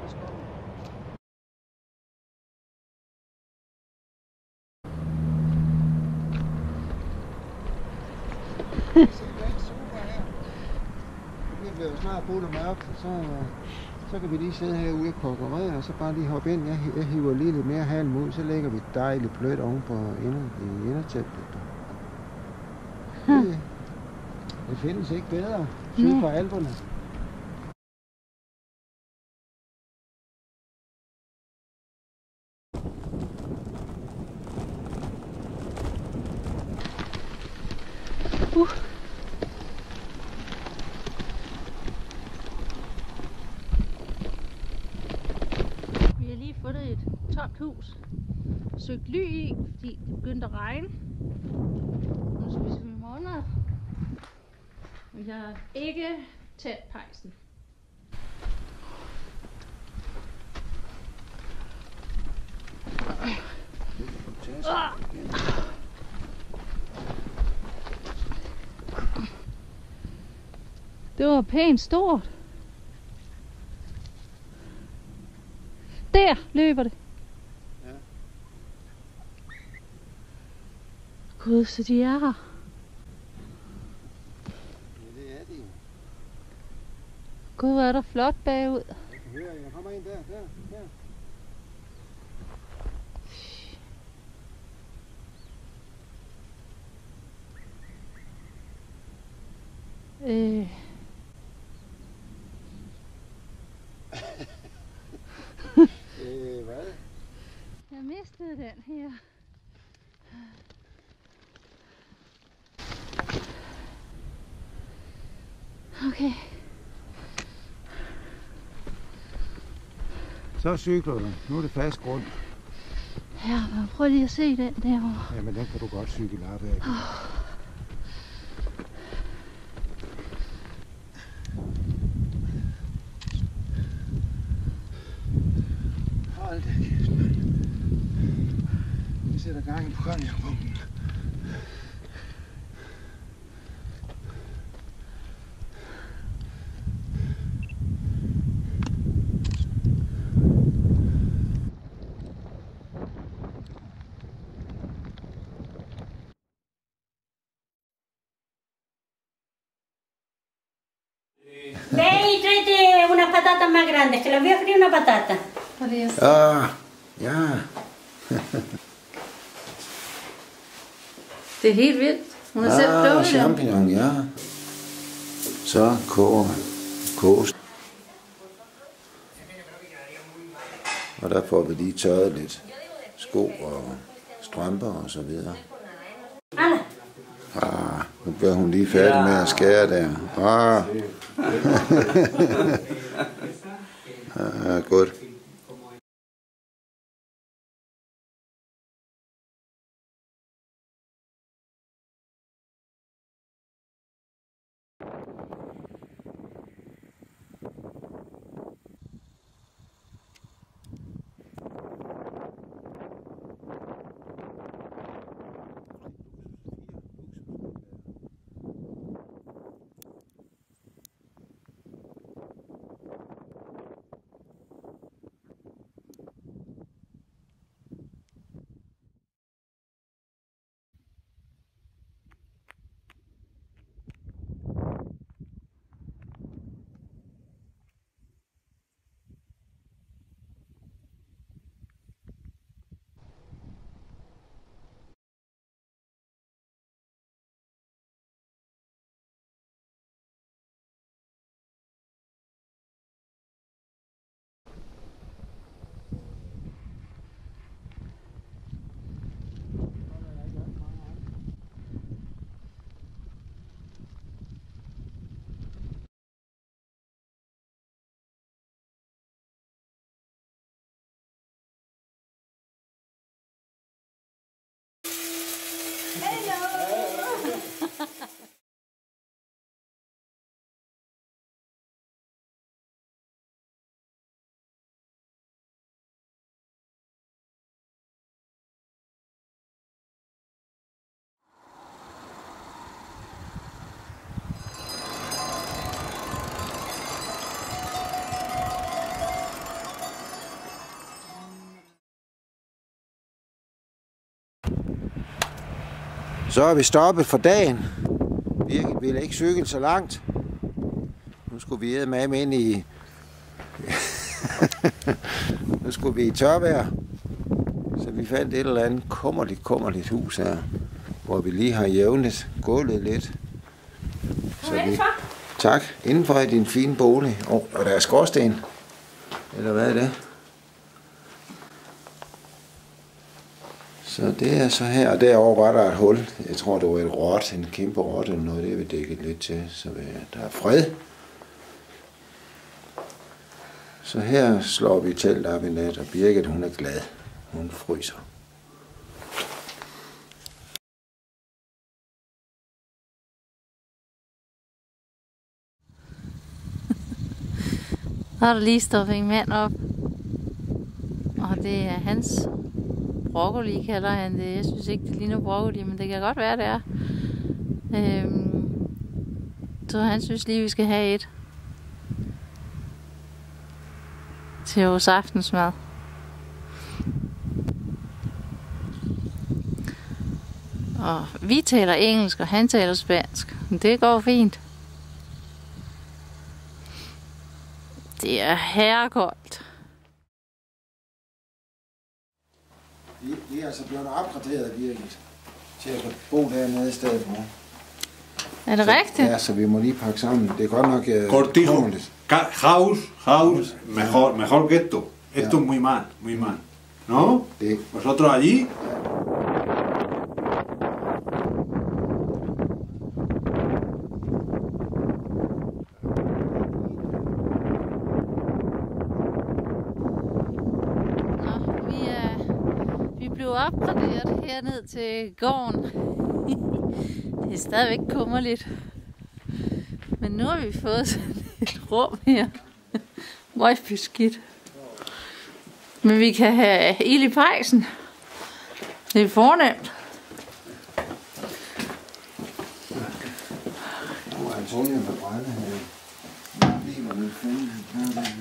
Det bliver jo snart brudt og mørkt, så kan vi lige sidde herude og konkurrere, og så bare lige hoppe ind. Jeg hiver lige lidt mere halm ud, så lægger vi dejligt blødt oven på indertæppet. Det findes ikke bedre syd for Alperne. Vi har lige fundet et tomt hus. Søgt ly i, fordi det begyndte at regne. Nu spiser vi morgenmad. Vi har ikke tændt pejsen. Det var pænt stort. Der løber det. Ja. Gud, så de er her. Ja, det er de. Gud, hvor er der flot bagud. Jeg kan høre, jeg kommer ind der. Hvad? Jeg mistede den her. Okay. Så cykler du. Nu er det fast grund. Ja, men prøv lige at se den derovre. Jamen, den kan du godt cykle op af. Hold da kæft, mand. Vi sætter gang i programmet. Lei tráete unas patatas más grandes, que las voy a freír una patata. Ah, ja. Det er helt vildt. Hun har selv plukket dem. Champignon, ja. Så koges. Og der får vi lige tørret lidt sko og strømper og så videre. Nu bliver hun lige færdig med at skære der. Godt. Så er vi stoppet for dagen. Birgit ville ikke cykle så langt. Nu skulle vi eddermame ind i... nu skulle vi i tørvejr. Så vi fandt et eller andet kummerligt hus her, hvor vi lige har jævnet gulvet lidt. Så vi... Tak. Indenfor i din fine bolig. Og der er skorsten. Eller hvad er det? Så det er så her, og derovre var der et hul. Jeg tror, det var et rot, en kæmpe rot eller noget. Det er vi dækket lidt til, så der er fred. Så her slår vi telt op i nat, og Birgit, hun er glad. Hun fryser. Så har der lige stoppet en mand op. Og det er hans broccoli, kalder han det. Jeg synes ikke, det ligner broccoli, men det kan godt være, det er. Så han synes lige, vi skal have et til vores aftensmad. Og vi taler engelsk, og han taler spansk. Men det går fint. Det er herrekoldt. Vi er altså blevet opgraderet Birgit til at bo dernede i stedet for. Er det rigtigt? Ja, så vi må lige pakke sammen. Det er godt nok Cortijo, house, mejor que esto. Esto es muy mal, ¿no? Sí. Vosotros allí. Vi blev opgraderet herned til gården. Det er stadigvæk kummerligt. Men nu har vi fået sådan et rum her. Røgbeskidt. Men vi kan have ild i pejsen. Det er fornemt. Nu er Antonio med brænde her. Lige var lidt fanden.